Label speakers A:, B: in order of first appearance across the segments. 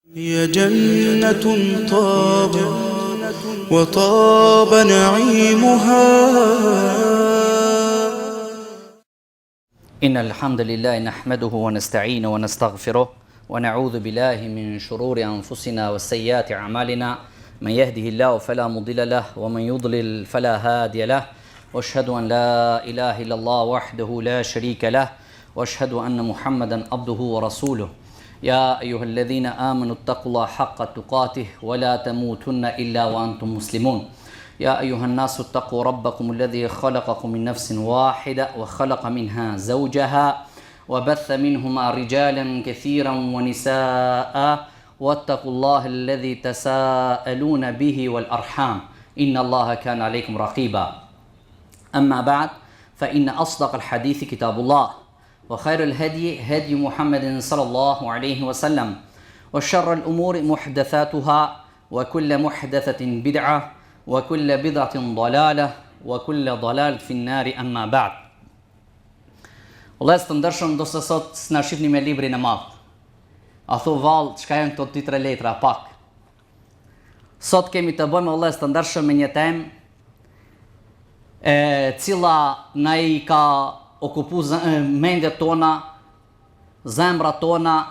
A: هي جنة طاب وطاب نعيمها.
B: إن الحمد لله نحمده ونستعينه ونستغفره ونعوذ بالله من شرور أنفسنا وسيئات أعمالنا. من يهده الله فلا مضل له ومن يضلل فلا هادي له. وأشهد أن لا إله إلا الله وحده لا شريك له وأشهد أن محمدا عبده ورسوله. يا أيها الذين آمنوا اتقوا الله حق تقاته ولا تموتن إلا وأنتم مسلمون. يا أيها الناس اتقوا ربكم الذي خلقكم من نفس واحدة وخلق منها زوجها وبث منهما رجالا كثيرا ونساء واتقوا الله الذي تساءلون به والأرحام إن الله كان عليكم رقيبا. أما بعد فإن أصدق الحديث كتاب الله وخير الهدي هدي محمد صلى الله عليه وسلم وشر الأمور محدثاتها وكل محدثة بدعة وكل بدعة ضلالة وكل ضلال في النار. أما بعد. Vëllezër të ndershëm, do se sot s'na shihni me librin e madh. A thu vallë, çka janë këto titre letra pak. Sot kemi të bëjmë vëllezër të ndershëm me një temë cila na I ka okupu mendjet tona, zemrat tona,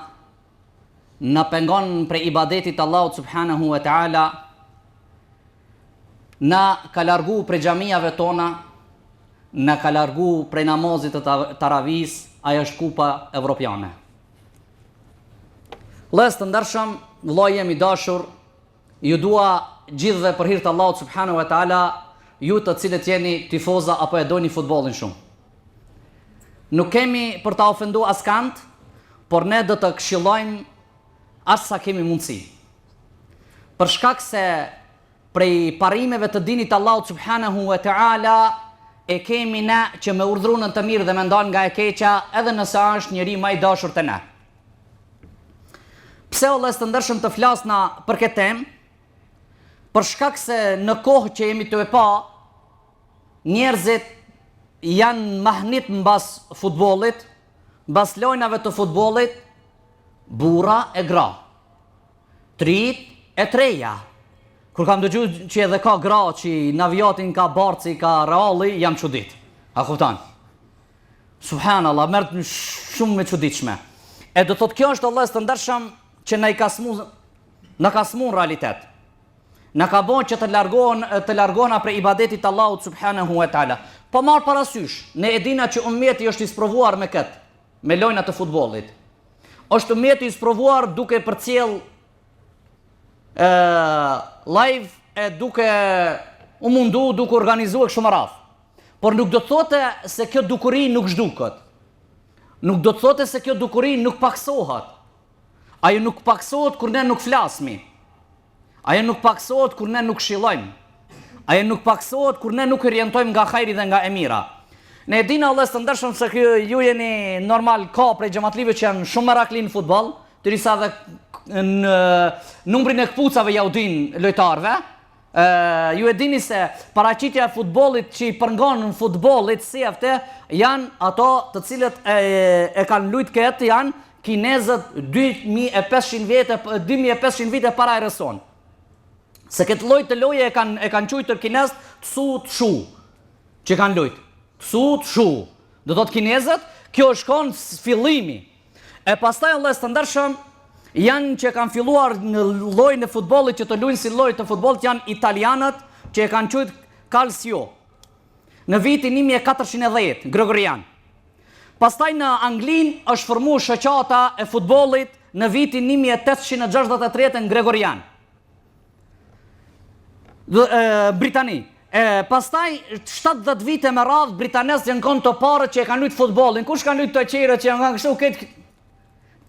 B: na pengon prej ibadetit Allahut subhanahu wa taala, na ka largu prej xhamiave tona, na ka largu prej namazit të taravis, ajo është kupa evropiane. Vëllezër të ndershëm, vëllai jemi dashur, ju dua gjithëve për hir të Allahut subhanahu wa taala, ju të cilët jeni tifoza apo e doni futbollin shumë. Nuk kemi për ta ofendu askant, por ne do të këshillojmë as sa kemi mundësi. Për shkak se prej parimeve të dinit Allahut subhanahu wa taala e kemi ne që me urdhrunën të mirë dhe me ndal nga e keqja, edhe nëse është njëri më I dashur te ne. Pse vëllezër të ndershëm të flasna për këtë temë? Për shkak se në kohë që jemi të e pa, njerëzit janë mahnit mbas futbollit, mbas lojnave të futbollit, burra e gra, trit e treja. Kur kam dëgjuar që edhe ka gra që në aviatin ka Barci, ka Reali, jam çudit. A kupton? Subhanallah, merr shumë me çuditshme. E do thotë kjo është vëllezër të ndershëm që na ka smu realitet. Na ka bon që të largona prej ibadetit Allahut subhanahu wa taala. Po marr parasysh, ne e dina që ummeti është I sprovuar me këtë, me lojnat të futbollit. Është ummeti I sprovuar duke përcjell live e duke u mundu, duke organizuar kështu më radh. Por nuk do të thotë se kjo dukuri nuk zhduket. Nuk do të thotë se kjo dukuri nuk paksohet. Ajo nuk paksohet kur ne nuk flasmi. Ajo nuk paksohet kur ne nuk këshillojmë. Ajo nuk paksohet kur ne nuk orientojmë nga hajri dhe nga e mira. Ne e dina vëllezër të ndershëm se ju jeni normal ka prej xhamatlive që janë shumë merakli në futboll, derisa dhe në numrin e kpucave ja u din lojtarëve. Ju e dini se paraqitja e futbollit që I përngon në futbollit CFT janë ato të cilët e kanë luajt këtë janë kinezët 2500 vite para erëson. Se këtë lloj të loje e kanë quajtur kinezët Tsu Tshu, që kanë luajt. Tsu Tshu. Do thotë kinezët, kjo është kon fillimi. E pastaj vëllezër të ndershëm, janë që kanë filluar në llojin e futbollit që të luajnë si lloj të futbollit janë italianët që e kanë quajtur Calcio. Në vitin 1410 Gregorian. Pastaj në Anglinë është formuar shoqata e futbollit në vitin 1863 Gregorian. Britani. Pastaj 70 vite me radhë britanesë janë kënë të parët që e kanë luajtur futbollin. Kush kanë luajtur të qerët që janë kështu këtë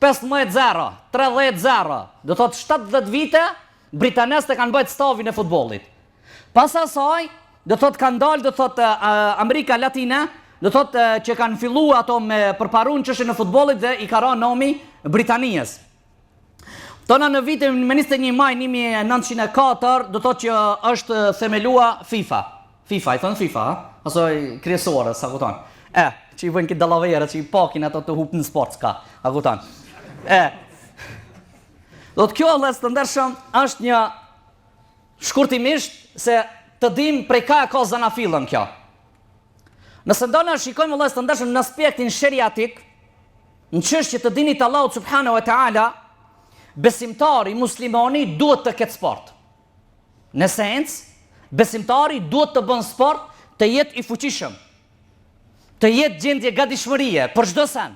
B: 15-0, 30-0. Do thotë 70 vite britanesët e kanë bërë stavin e futbollit. Pas asaj, do thotë kanë dalë, do thotë Amerika Latine, do thotë që kanë filluar ato me përparun çështjen e futbollit dhe I ka rënë nomi Britanijes. Tona në vitin 21 maj 1904, do thotë që është themelua FIFA. FIFA, I thonë FIFA, asoj kryesore, sa kupton. Që I vënë këtë dallavera, që I pakin ato të hupë në sport, s'ka, a kupton. Do të kjo vëllezër të ndershëm është një shkurtimisht se të dim prej ka zanafillën kjo. Nëse ndonë shikojmë vëllezër të ndershëm në aspektin sheriatik, në çështje të dinit Allahut subhanahu wa taala, besimtari muslimani duhet të ketë sport. Në esencë, besimtari duhet të bën sport, të jetë i fuqishëm, të jetë gjendje gatishmërie për çdo send.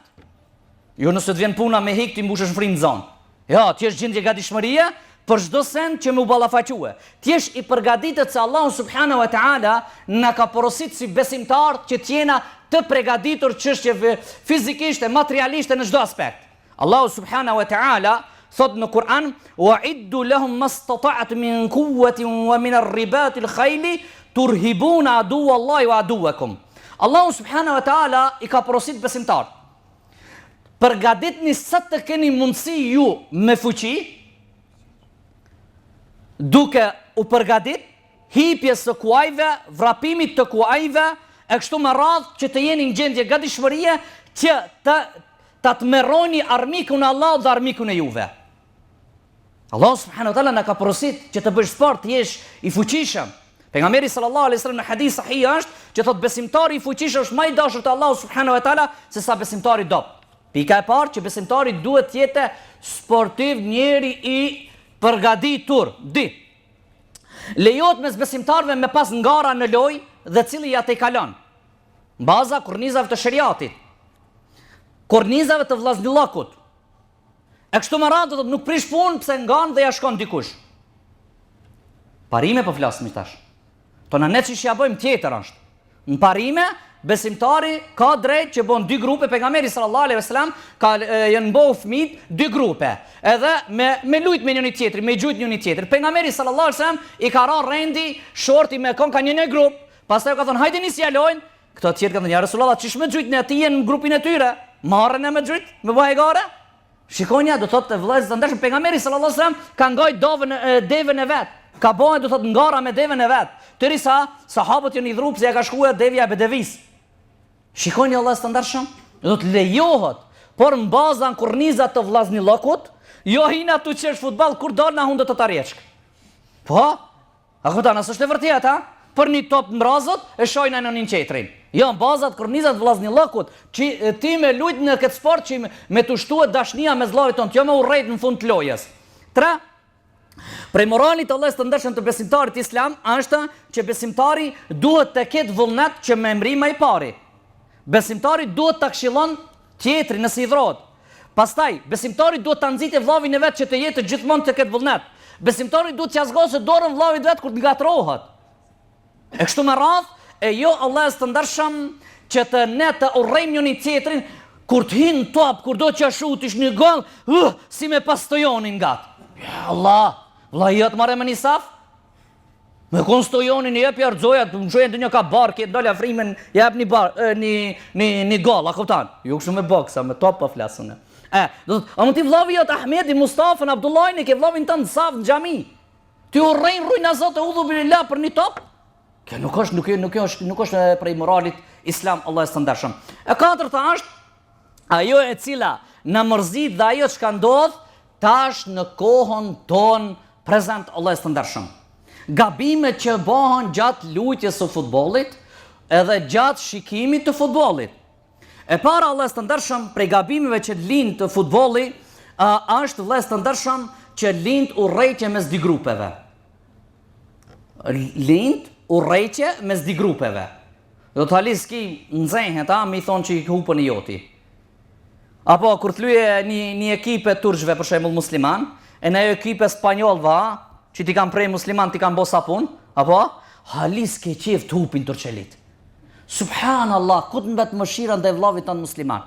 B: Jo nëse të vjen puna me hik ti mbushësh frym në zonë. Jo, ti je gjendje gatishmërie për çdo send që më u ballafaque. Ti je i përgatitur se Allahu subhanahu wa taala na ka porosit si besimtar që të jena të përgatitur çështjeve fizikisht e materialisht në çdo aspekt. Allahu subhanahu wa taala thot në Kur'an: "Wa'iddu lahum mastata'tum min quwwatin wa min ar-ribati al-khayli turhibuna aduwallahi wa aduwakum." Allahu subhanahu wa taala i ka porosit besimtar. Përgatitni sa të keni mundësi ju me fuqi, duke u përgatit hipjes së kuajve, vrapimit të kuajve, e kështu me radhë që të jeni në gjendje gatishmërie që të merroni armikun e Allahut dhe armikun e juve. Allah subhanahu wa taala na ka porosit që të bësh sport, të jesh i fuqishëm. Pejgamberi sallallahu alaihi wasallam në hadith sahih është që thot besimtari i fuqishëm është më i dashur te Allahu subhanahu wa taala se sa besimtari i dobët. Pika e parë që besimtari duhet të jetë sportiv, njeri i përgatitur. Di. Lejohet mes besimtarëve me pas ngara në lojë dhe cili ja te kalon. Baza kornizave të shariatit. Kornizave të vllaznillokut. E kështu me radhë do të nuk prish punë pse ngan dhe ja shkon dikush. Parime po flasim tash. Tona ne çish ja bëjmë tjetër është. Në parime besimtari ka drejt që bën dy grupe. Pejgamberi sallallahu alaihi wasallam ka janë mbohu fëmijët dy grupe. Edhe me lut me njëri tjetrin, me gjujt njëri tjetrin. Pejgamberi sallallahu alaihi wasallam i ka rënë rendi shorti me kon ka një grup. Pastaj ka thonë hajde nis ja lojnë. Këto të tjerë kanë thënë ja Resulullah çish me gjujt ne aty janë në grupin e tyre. Marrën me gjujt, me bëj gore. Shikonja do thotë vëllezër të ndershëm pejgamberi sallallahu alaihi wasallam ka ngoj devën e vet. Ka bënë do thotë ngara me devën e vet. Derisa sahabët janë i dhrup se ja ka shkuar devja e bedevis. Shikoni Allah të ndershëm, do të lejohet, por në bazën kornizat të vllaznillokut, jo hina tu çesh futboll kur dal na hundë të tarjeçk. Po? A këta nësë është e vërtet, ha? Për një top mrazët e shojnë në një qetrin. Jo, në bazat kornizat vllaznillokut, që ti me lujt në këtë sport që me të shtuet dashnia me zllavit tonë, jo me urrejt në fund të lojës. 3. Prej moralit Allah të ndershëm të besimtarit islam është që besimtari duhet të ketë vullnet që me emrima i pari. Besimtari duhet të këshillon tjetri nëse i dhrot. Pastaj, besimtari duhet të nxitë vllavin e vet që të jetë gjithmonë të ketë vullnet. Besimtari duhet të zgjasë dorën vllavit vet kur të ngatrohet. E kështu me radhë, e jo Allah të ndershëm që të ne të urrejmë njëri tjetrin kur të hinë top, kur do që shutish një gol, si me pastojonin gat. Ja Allah, vlla jot marrë me një saf. Me konstojonin jep ja rxoja, më shojën të një ka barkë, dal afrimen, jep një gol, a kupton? Jo kështu me boksa, me top po flasën. Do të, a mund ti vllavi jot Ahmedi, Mustafën, Abdullajin, ke vllavin tënd saf në xhami. Ti urrejn rujna Zot e udhu billah për një top? Kjo nuk është prej moralit islam Allah të ndershëm. E katërta është ajo e cila na mërzit dhe ajo çka ndodh tash në kohën tonë prezant Allah të ndershëm. Gabimet që bëhen gjatë lutjes së futbollit edhe gjatë shikimit të futbollit. E para Allah të ndershëm prej gabimeve që lind të futbolli është Allah të ndershëm që lind urrejtje mes dy grupeve. Lind urrejtje mes dy grupeve. Do të halis ki nxehet, me i thonë që i hupën i joti. Apo kur të lyje një ekipe turqve për shembull musliman, e në ekipe spanjollëve, që ti kanë prej musliman, ti kanë bo sapun, apo halis ke qef të hupin turqelit. Subhanallah, ku të mbet mëshira ndaj vllavit tanë musliman?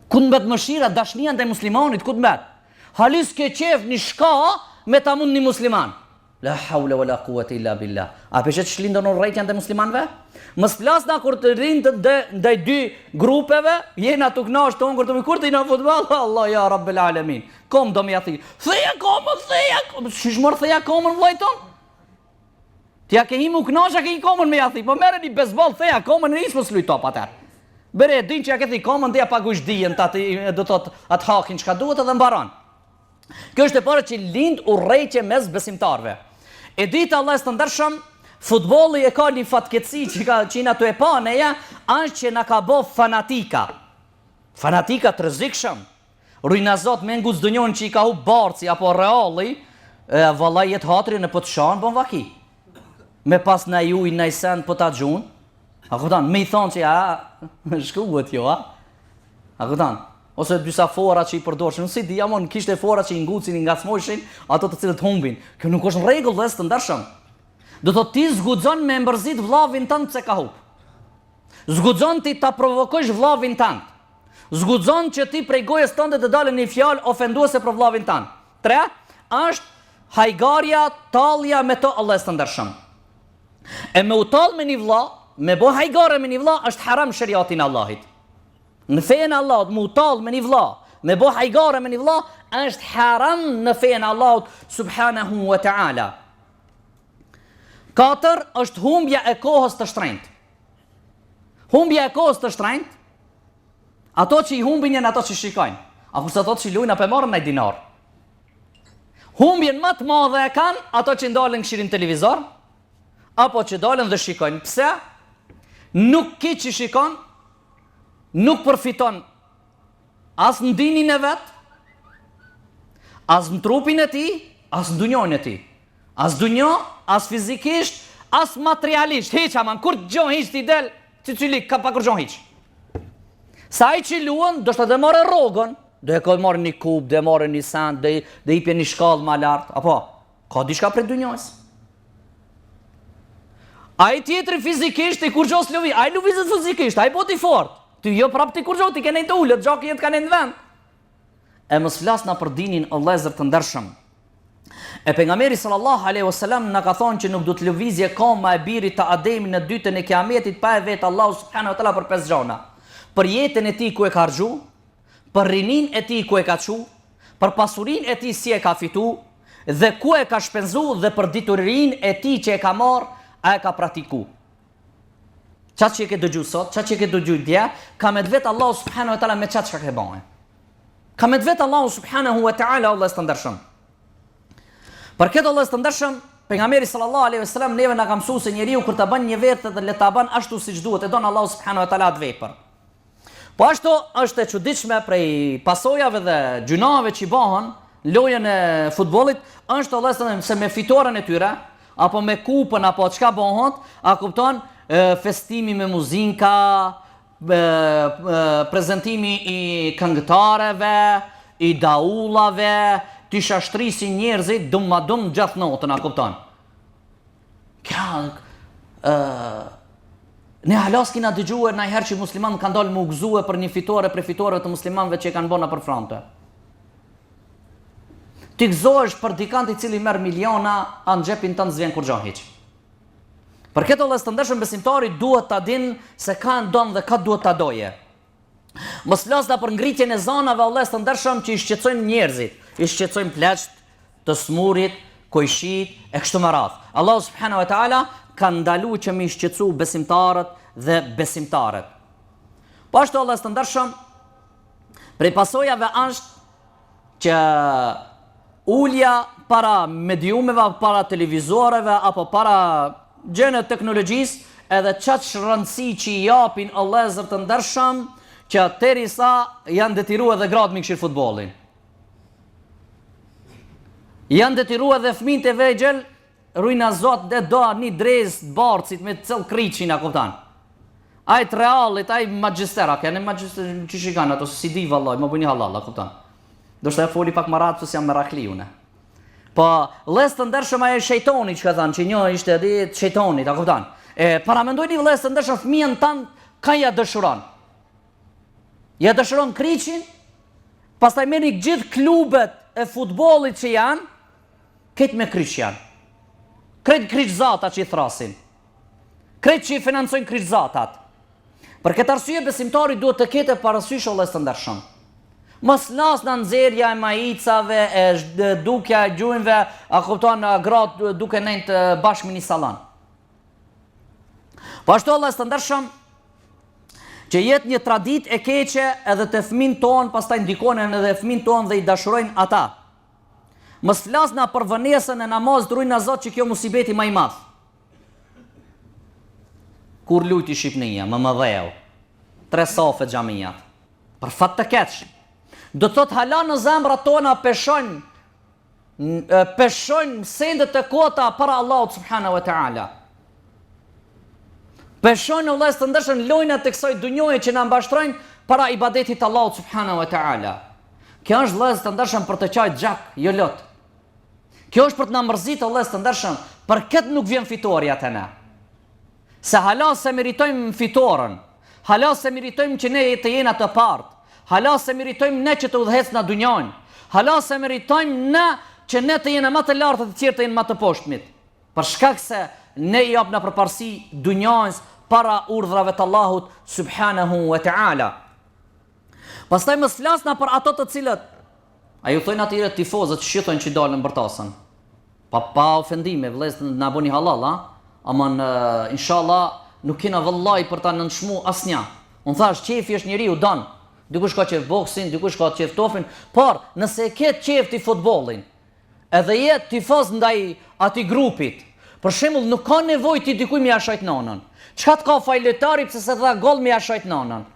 B: Ku të mbet mëshira, dashnia ndaj muslimanit, ku të mbet? Halis ke qef një shka me ta mund një musliman. La hawla wala quwwata illa billah. A peshet shlindon urrejtja ndaj muslimanëve? Mos flasna kur të rinë ndaj dy grupeve, jena të knash ton kur të kur të në futboll, Allah ya rabbel alamin. Kom do më jathi. Theja kom, shish mor theja komën vllai ton. Ti ja ke himu knasha ke i komën me jathi, po merreni bezboll theja komën nis mos luj top atë. Bëre din që ja ke thi komën dhe ja pagush dijen, do thot atë hakin çka duhet edhe mbaron. Kjo është e para që lind urrëtie mes besimtarve. E dita Allah të ndershëm, futbolli e ka një fatkeqësi që na to e pa neja, është që na ka bë fanatika. Fanatika të rrezikshëm. Ruinazot me ngu zdënjon që i ka hu Barci apo Reali, vallaj jet hatri në po të shanë, bon vaki. Me pas na juj, na i sen, po ta gjun. A këtan, me i thonë që shkuhet jo, A këtan, ose disa fora që i përdorëshin, si di jamon, kishte fora që i ngucin, i ngacmojshin, ato të cilët humbin. Kjo nuk është në rregull dhe të ndershëm. Do të ti zguxon me mbërzit vllavin tënd pse ka hub. Zguxon ti ta provokojsh vllavin tënd. Zguxon që ti prej gojës tënde të dalë një fjalë ofenduese për vllavin tënd. 3 është hajgarja, tallja me të Allah të ndershëm. E me u tall me një vlla, me bo hajgare me një vlla është haram shariatin e Allahit. Në fenë Allahut me u tall me një vlla, me bo hajgare me një vlla është haram në fenë Allahut subhanahu wa ta'ala. 4 është humbja e kohës të shtrenjtë. Humbja e kohës të shtrenjtë, ato që i humbin janë ato që shikojnë, apo se ato që i luajnë apo marrin ndaj dinar. Humbjen më të madhe e kanë ato që ndalen këshirin televizor, apo që dalen dhe shikojnë. Pse? Nuk ki që shikon, nuk përfiton as në dinin e vet, as në trupin e tij, as në dunjon e tij. As dunjo, as fizikisht, as materialisht, hiç aman, kur gjon hiç ti del, cili ka pa kur gjon hiç. Sa i që luan, do shta dhe marrë rrogën, do e ka marrë një kub, do e marrë një sand, do i pje një shkallë ma lartë, apo, ka diçka për dunjojës. A i tjetëri fizikisht, i kur gjos luvi, a i luvizet fizikisht, a i boti fort, ty jo prap ti kur gjot, ti kene të ullët, gjakë jetë kene në vend. E mës flasna për dinin o lezër të ndershëm. E pejgamberi sallallahu alaihi wasallam na ka thonë që nuk do të lëvizje koma e birit të Ademit në dytën e kiametit pa e vetë Allahu subhanahu wa taala për 5 gjona. Për jetën e tij ku e ka harxhu, për rinin e tij ku e ka çu, për pasurinë e tij si e ka fitu, dhe ku e ka shpenzu, dhe për diturinë e tij që e ka marr, a e ka praktiku. Çat që e ke dëgju sot, çat që e ke dëgju dje, ka me vetë Allahu subhanahu wa taala me çat çka ke bënë. Ka me vetë Allahu subhanahu wa taala Allah të ndershëm. Për këtë Allah të ndershëm, pejgamberi sallallahu alaihi wasallam neve na ka mësuar se njeriu kur ta bën një vepër të le ta bën ashtu siç duhet, e don Allahu subhanahu wa taala atë vepër. Po ashtu është e çuditshme prej pasojave dhe gjunave që bëhen lojën e futbollit, është Allah të ndershëm se me fitoren e tyre, apo me kupën apo çka bëhet, a kupton, festimi me muzinka, prezantimi i këngëtarëve, i daullave, ti shashtrisi njerëzit dum ma dum gjatë notën, a kupton? Ne halas kina dëgjuar ndonjëherë që muslimanë kanë dalë më gëzue për një fitore për fitoreve të muslimanëve që kanë bënë për fronte. Ti gëzohesh për dikant i cili merr miliona, a në xhepin tënd s'vjen kur gjë hiç. Për këtë Allah të ndershëm besimtari duhet ta dinë se ka ndon dhe ka duhet ta doje. Mos flasna për ngritjen e zonave Allah të ndershëm që i shqetësojnë njerëzit, i shqetësojnë pleqt, të smurit, kojshit, e kështu me radhë. Allah subhanahu wa taala ka ndaluar që me i shqetësu besimtarët dhe besimtarët. Po ashtu Allah të ndershëm, prej pasojave është që ulja para mediumeve, para televizoreve, apo para gjëne teknologjisë, edhe qatë rëndësi që i japin Allah të ndershëm, që derisa janë detyruar edhe gratë me këshir futbollin. Janë detyruar edhe fëmijët e vegjël, rujna zot dhe do një drejës Barcit me cëll kriqin, a kuptan. Ajt Realit, ajt Magjistera, kene Magjistera që shikan ato, si di vallaj, më bëjni halal, a kuptan. Do shta e foli pak më ratë, pësë jam me rakliune. Po, les të ndershëm aje shejtoni që ka thanë, që një ishte edhe shejtonit, a kuptan. Paramendoj një les të ndershëm fëmijën tanë, ka ja dëshuron. Ja dëshuron kriqin, pastaj merri gjithë klubet e futbollit që janë, këtë me kriq janë. Kretë kriqzata që i thrasin. Kretë që i financojnë kriqzatat. Për këtë arsye besimtari duhet të ketë parasysh Allah të ndershëm. Mos las në nxjerrja e maicave, e dukja e gjujnve, a kupton gratë duke nejtë bashkë me një salon. Po ashtu Allah të ndershëm, që jetë një tradit e keqe edhe të fëmin tonë, pastaj ndikonen edhe fëmin tonë dhe i dashurojnë ata. Mos flasna për vënesën e namazit, rujna Zot që kjo musibeti më i madh. Kur lujti Shqipnia, më mëdheu, 3 safe xhamijat. Për fat të keq. Do të thot hala në zemrat tona peshojnë sendet e kota para Allahut subhanahu wa taala. Peshojnë Allahut të ndërshën lojnat të kësaj dunjoje që na mbashtrojnë para ibadetit të Allahut subhanahu wa taala. Kjo është vëllezër të ndërshëm për të qajt gjak, jo lot. Kjo është për të na mërzitur Allahut të ndërshëm, për këtë nuk vjen fitoria te na. Se hala se meritojmë fitoren, hala se meritojmë që ne të jena të partë, hala se meritojmë ne që të udhëhecna dunjën, hala se meritojmë ne që ne të jena më të lartë të tjerë të jenë më të poshtmit. Për shkak se ne i japna përparësi dunjës para urdhrave të Allahut subhanahu wa taala. Pastaj mos flasna për ato të cilët a ju thojnë atyre tifozët që shithojnë që dalën në bërtasën. Pa ofendime, vëllezër, na bëni halal, ha? Aman inshallah nuk kena vëllai për ta nënshmu asnjë. Unë thash qefi është njeriu don. Dikush ka qef boksin, dikush ka qef tofin, por nëse e ke qef ti futbollin, edhe je tifoz ndaj atij grupit, për shembull nuk ka nevojë ti dikuj me ja shajt nonën. Çka të ka fajletari pse se dha gol me ja shajt nonën?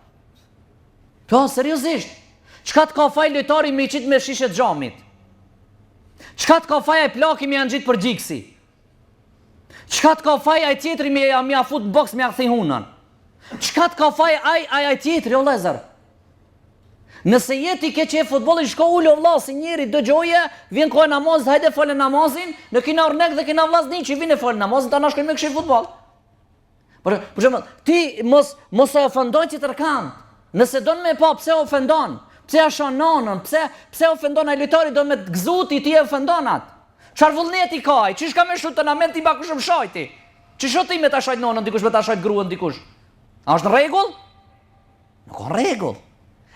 B: Po seriozisht. Çka të ka fajletari me i qit me shishe xhamit? Çka të ka faja e plaki me anxhit për gjiksi? Çka të ka faja e tjetri me ja fut në boks me ja kthi hunën? Çka të ka faja ai tjetri o vëllezër? Nëse jeti ke qef futbollin, shko ulo vëlla si njeri, dëgjoje, vjen koha namazit, hajde fole namazin, në kina ornek dhe kina vllazni që vjen fole namazin, ta na shkojmë me këshir futboll. Për shembull, ti mos e ofendoj që tërkam. Nëse don me pa pse ofendon, pse ja shon nonën, pse ofendon ai lojtari do me të gzuti ti e ofendonat. Çfarë vullneti ka ai? Çish ka më shut tonament ti bakush më shajti? Çi shoti me ta shajt nonën dikush me ta shajt gruan dikush? A është në rregull? Nuk ka rregull.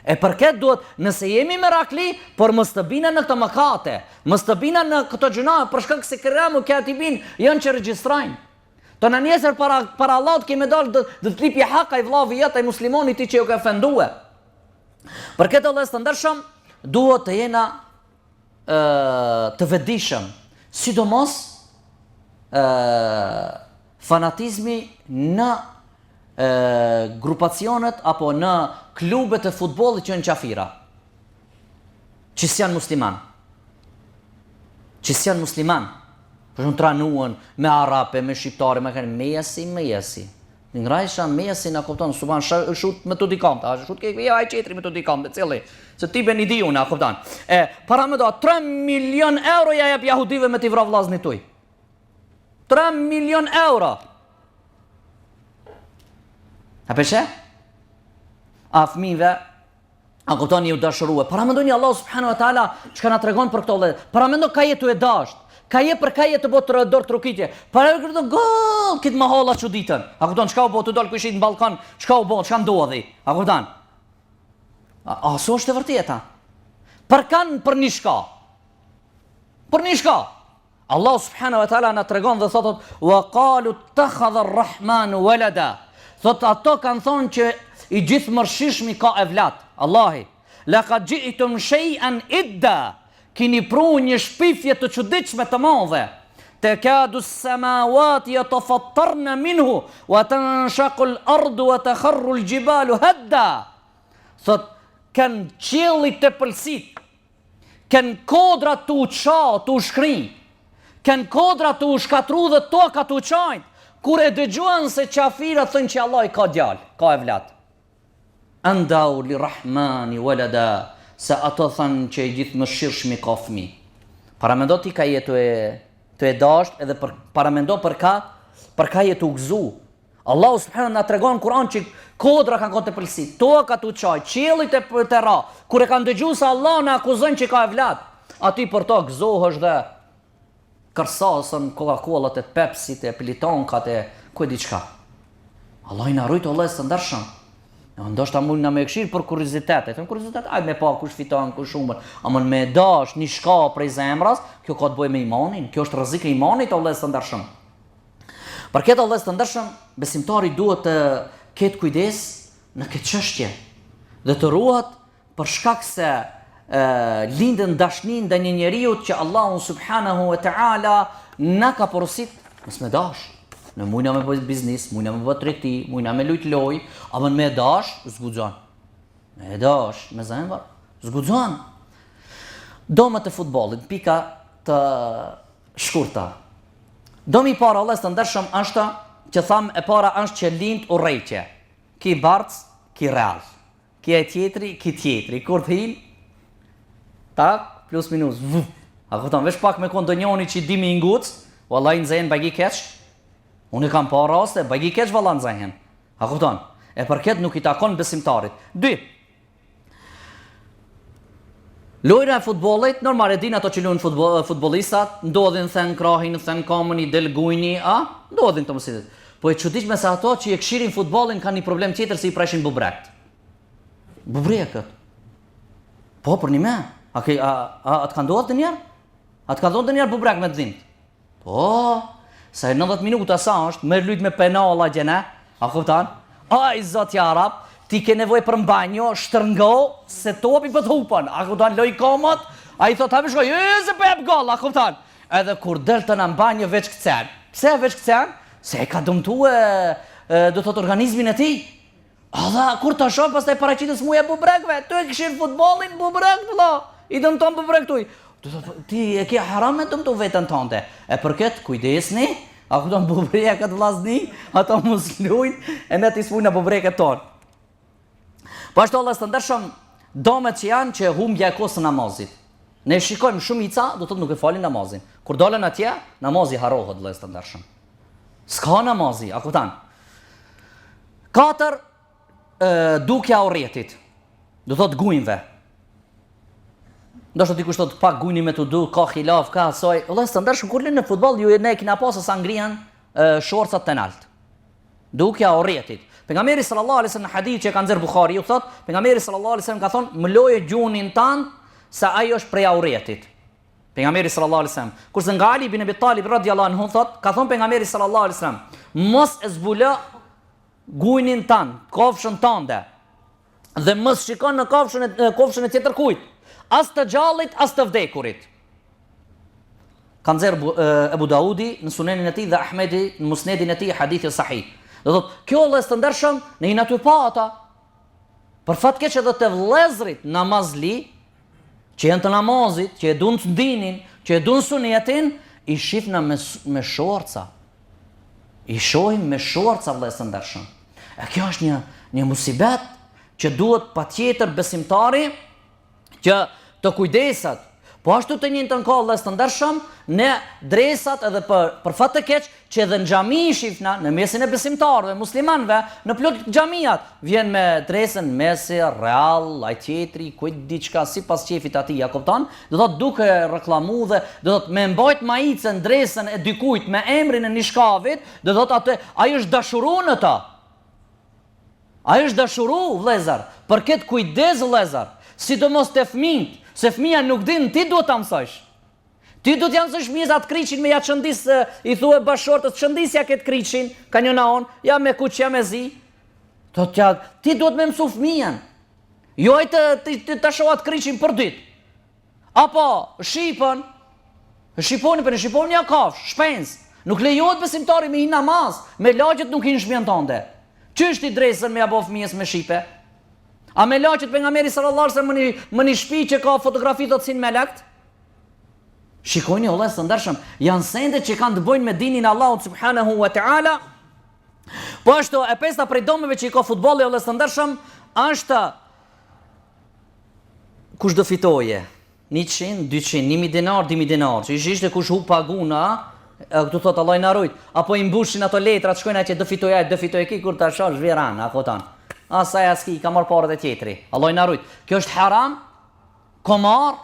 B: E përket duhet, nëse jemi merakli, por mos të bina në këto mëkate, mos të bina në këto gjuna, për shkak se kërramu katibin janë që regjistrojnë. Të në njesër para Allahut kemi dalë dhe të klipje haka i vllavi jetë, i muslimoni ti që ju ka ofendue. Për këtë vëllezër të ndershëm, duhet të jena të vetëdijshëm, sidomos fanatizmi në grupacionet apo në klubet e futbollit që janë qafira. Që s'janë musliman. Që s'janë musliman. Për shumë tranuën me arape, me shqiptare, me kanë mejasi. Në ngrajsha mejasi në kupton, suban shut me të dikamte, a shut ke ai qetri me të dikamte, cili, se ti ben i di unë, a kupton. Para me do, 3 milion euro ja jep jahudive me t'i vra vllazni tuj. 3 milion euro. A peshe? A fëmijëve, a kupton ju dashurue. Para mendoni Allah subhanahu wa taala çka na tregon për këto lloj. Para mendo ka jetu e dasht. Ka për ka jetë botë dorë trukitje. Para këto gol, kit mahalla çuditën. A kupton çka u bë të dal kushit në balkon, çka u bë, çka ndodhi? A kupton? A so është e vërteta? Për kanë për një shka. Për një shka. Allah subhanahu wa taala na tregon dhe thotot wa qalu ittakhadha ar-rahmanu walada. Thot ato kanë thonë që i gjithë mërshishmi ka evlat. Allahi, laqad ji'tum shay'an idda. Kini pru një shpifje të çuditshme të madhe. Takadu as-samawati yatafattarna minhu wa tanshaqu al-ardu wa takharru al-jibalu hadda. Thot kanë qielli të pëlsit. Kanë kodra të uqa, të ushkrin. Kanë kodra të ushkatru dhe toka të uqajnë. Kur e dëgjuan se qafirat thënë që Allah i ka djalë, ka evlat. Andau li rahmani walada, se ato thënë që i gjithë mëshirshmi ka fëmi. Paramendo ti ka jetu e dasht edhe paramendo për ka jetu u gëzu. Allah subhanahu na tregon në Kur'an që kodra kanë qenë të pëlsit, toka të uçaj, qiellit të ra. Kur e kanë dëgjuar se Allah na akuzon që ka evlat, aty për to gëzohesh dhe kërsasën, Coca-Colat e Pepsit, e Plitonkat e ku e diçka. Allah i na rujt o vëllezër të ndershëm. Ndoshta mund na me këshir për kuriozitet. Them kuriozitet, ai me pa kush fiton, kush humbon. Amon me dash një shka prej zemrës, kjo ka të bëjë me imanin, kjo është rrezik i imanit o vëllezër të ndershëm. Për këtë o vëllezër të ndershëm, besimtari duhet të ketë kujdes në këtë çështje dhe të ruhet për shkak se lindën dashnin ndaj një njeriu që Allahu subhanahu wa taala na ka porosit mos me dash. Në mujna me bëjt biznis, mujna me bëjt tregti, mujna me lujt loj, apo me dash, zguxon. Me dash, me zemër, zguxon. Domët e futbollit, pika të shkurta. Domi i para Allah të ndershëm është që tham e para është që lind urrejtje. Ki Barc, ki Real. Ki e tjetri, ki tjetri. Kur të hil, tak, plus minus, vup. A kupton, veç pak me kondonjoni që dimi i nguc, wallahi nxehen bagi keq. Unë kam pa raste, bagi keq valla nxehen. A kupton? E përket nuk i takon besimtarit. 2. Lojra e futbollit, normal e din ato që luajnë futbollistat, ndodhin thën krahin, thën kamën, i del gujni, ndodhin të mësitet. Po e çuditshme se ato që e këshirin futbollin kanë një problem tjetër se i preshin bubrekt. Bubrekët. Po për një me. A të ka ndodhur ndonjëherë? A të ka ndodhur ndonjëherë bubrek me dhimt? Po, sa 90 minuta sa është, merr lut me penalla gjene, a kupton? Ai zot i arab, ti ke nevojë për mbanjo, shtrëngo se topi po të hupën. A kupton loj komot? Ai thot ha më shkoj, se po jap goll, a kupton? Edhe kur del të na mbanjo veç kcen. Pse veç kcen? Se e ka dëmtuar do thot organizmin e tij. Alla, kur ta shoh pastaj paraqitës muja bubrekve, tu e kishin futbollin bubrek vëlla. I dëmton bubrek tuj. Ti e ke haram me dëmtu veten tënde. E përket kujdesni, a kupton bubreket vllazni, ato mos lujnë e ne ti smujna bubreket ton. Po ashtu Allah të ndershëm, domet që janë që humbja e kohës së namazit. Ne shikojmë shumica, do thotë nuk e falin namazin. Kur dalën atje, namazi harrohet vëllai të ndershëm. S'ka namazi, a kupton? 4. Dukja urrjetit. Do thotë gujnve. Ndoshta dikush thotë pak gujni me të du, ka khilaf, ka asoj. Vëllai të ndershëm, kur lën në futboll ju ne kena pasur sa ngrihen shorcat të lart. Dukja urrjetit. Pejgamberi sallallahu alaihi wasallam në hadith që ka nxjerr Buhariu thotë, pejgamberi sallallahu alaihi wasallam ka thonë, "Më loje gjunin tan se ai është prej urrjetit." Pejgamberi sallallahu alaihi wasallam. Kurse nga Ali ibn Abi Talib radhiyallahu anhu thotë, ka thonë pejgamberi sallallahu alaihi wasallam, "Mos e zbulo gujnin tan, kofshën tënde. Dhe mos shikon në kofshën e tjetër kujt, as të gjallit, as të vdekurit." Ka nxjerr Abu Daudi në Sunenin e tij dhe Ahmedi në Musnedin e tij hadith i sahih. Do thotë, kjo vëllai të ndershëm, ne jena ty pa ata. Për fat keq edhe të vëllezrit namazli, që janë të namazit, që e duan të dinin, që e duan sunetin, i shifna me shorca. I shohim me shorca vëllai të ndershëm. E kjo është një musibet që duhet patjetër besimtari që të kujdeset. Po ashtu të njëjtën kohë vëllai të ndershëm, ne dresat edhe për fat të keq që edhe në xhami shifna në mesin e besimtarëve, muslimanëve, në plot xhamiat, vjen me dresën Messi, Real, ai tjetri, kujt diçka sipas qefit atij, ja kupton? Do thotë duke reklamu dhe do thotë me mbajt maicën, dresën e dikujt me emrin e nishkavit, do thotë atë ai është dashuru në ta. Ai është dashuru vëllezër, për këtë kujdes vëllezër, sidomos te fëmijët, se fëmia nuk din, ti duhet ta mësosh. Ti duhet ja mësosh fëmijës atë kriçin me ja çëndis, i thuaj bashortës, çëndisja këtë kriçin, ka një naon, ja me kuç, ja me zi. Ti duhet me mësu fëmijën. Jo ai të shoh atë kriçin për ditë. Apo shipon ja kafsh, shpens. Nuk lejohet besimtari me hin namaz, me lagjet nuk hin shtëpinë tënde. Ç'është i dresën me apo fëmijës me shipe? A me laqet pejgamberi sallallahu alaihi wasallam më një shtëpi që ka fotografi të sin me lakt? Shikojni vëllai të ndershëm, janë sende që kanë të bëjnë me dinin e Allahut subhanahu wa taala. Po ashtu e pesta prej domeve që i ka futbolli vëllai të ndershëm është kush do fitoje 100, 200, 1000 dinar, 2000 dinar. Që ishte kush hu paguna, këtu thot Allah i na rujt, apo i mbushin ato letrat, shkojnë atje do fitoje ki kur ta shoh zhvieran, a thotan. Asaj aski ka marr parët e tjetri. Allah i na rujt. Kjo është haram, komar,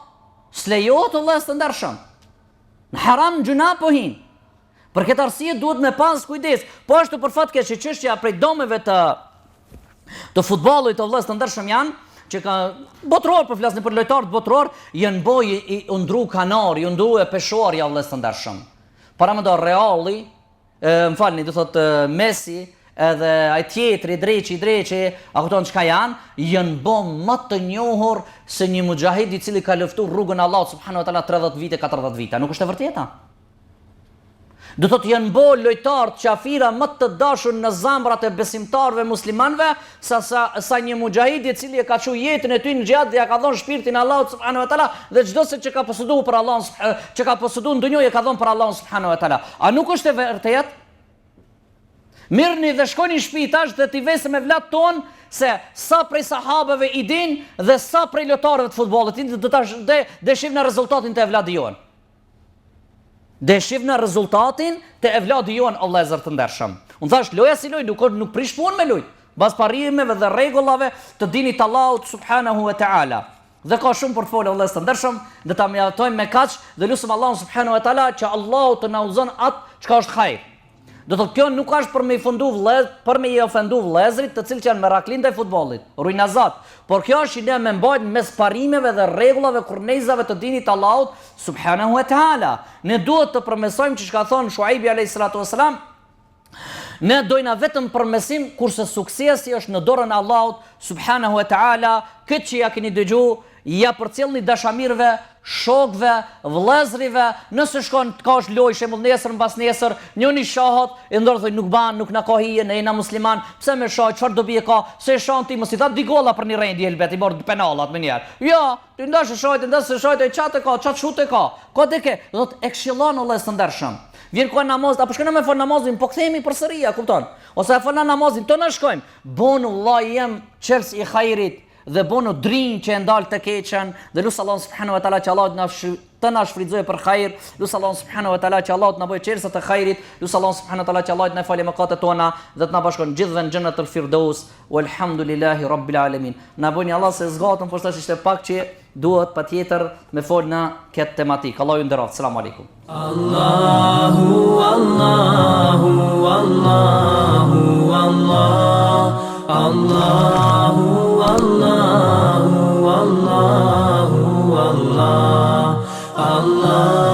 B: s'lejohet vëllai të ndershëm. Në haram gjuna po hin. Për këtë arsye duhet me pas kujdes. Po ashtu për fat keq që çështja prej domeve të futbollit të vëllai të ndershëm janë që ka botror, për flasni për lojtarët botror, janë bojë i undru kanari, i undru e peshorja vëllai të ndershëm. Para më do Reali, më falni, do thotë Messi, edhe ai tjetri dreqi, a kupton çka janë bom më të njohur se një mujahid i cili ka luftuar rrugën e Allahut subhanahu wa taala 30 vite, 40 vite. Nuk është e vërteta? Do thotë janë bo lojtarë qafira më të dashur në zamrat e besimtarëve muslimanëve sa një mujahid i cili e ka çu jetën e tij në xhihad dhe ja ka dhënë shpirtin Allahut subhanahu wa taala dhe çdo se që ka posëduar për Allahun, që ka posëduar në dunjë e ka dhënë për Allahun subhanahu wa taala. A nuk është e vërtetë? Mirëni dhe shkoni në shtëpi tash dhe t'i vesë me vlat ton se sa prej sahabeve i din dhe sa prej lojtarëve të futbollit dhe shif në rezultatin të evladi jonë. Dhe shif në rezultatin të evladi jonë, Allah e zërë të ndershëm. Unë thash, loja si loj, nuk prish punë me loj, bas parimeve dhe regullave të dinit Allahut subhanahu wa ta'ala. Dhe ka shumë për të folë Allah e të ndershëm, dhe ta mjaftojmë me kaq dhe lusëm Allahun subhanahu wa ta'ala që Allahu të na uzon atë çka është hajër. Do të kjo nuk është për me i ofendu vëllezrit të cilët janë meraklin të futbollit, ruinazat, por kjo është ide me mbajt mes parimeve dhe rregullave kurnezave të dinit Allahut subhanahu wa ta'ala. Ne duhet të përmesojmë që ka thonë Shuaibi alayhis salatu wassalam, ne dojna vetëm përmesim kurse suksesi është në dorën e Allahut subhanahu wa ta'ala. Këtë që ja keni dëgju, ja përcjellni dashamirëve, shokëve, vëllezrive, nëse shkon të ka është loj, shembull nesër mbas nesër, njëri shohot, e ndërthoj nuk na ka hije, ne jena musliman, pse me shoh, çfarë dobi e ka, se e shoh ti mos i tha di golla për një rendi elbet, i bor penallat më njerë. Jo, ti ndash e shohit, e çatë ka, çat shute ka. Ka deke, do të e këshillon Allah të ndershëm. Vjen ku namaz, apo shkojmë me fal namazin, po kthehemi përsëri, kupton? Ose e falna namazin, të na shkojmë. Bonu vllai jem çels i hajrit dhe bonu drinj që e ndalë të keqen dhe lusë Allah subhanahu wa ta'ala që Allah të na shfridzoj për hajr, lusë Allah subhanahu wa ta'ala që Allah të na bëjë qersa të hajrit, lusë Allah subhanahu wa ta'ala që Allah të na falë mëkatet tona dhe të na bashkon gjithëve në xhennetul firdaus, walhamdulillahi rabbil alamin. Na bëni Allah se zgatëm, por tash ishte pak që duhet patjetër me fol në këtë tematik. Allahu ju nderoft. Selam aleikum.
C: Allahu Allahu Allahu Allah Allahu Allahu Allahu Allah Allah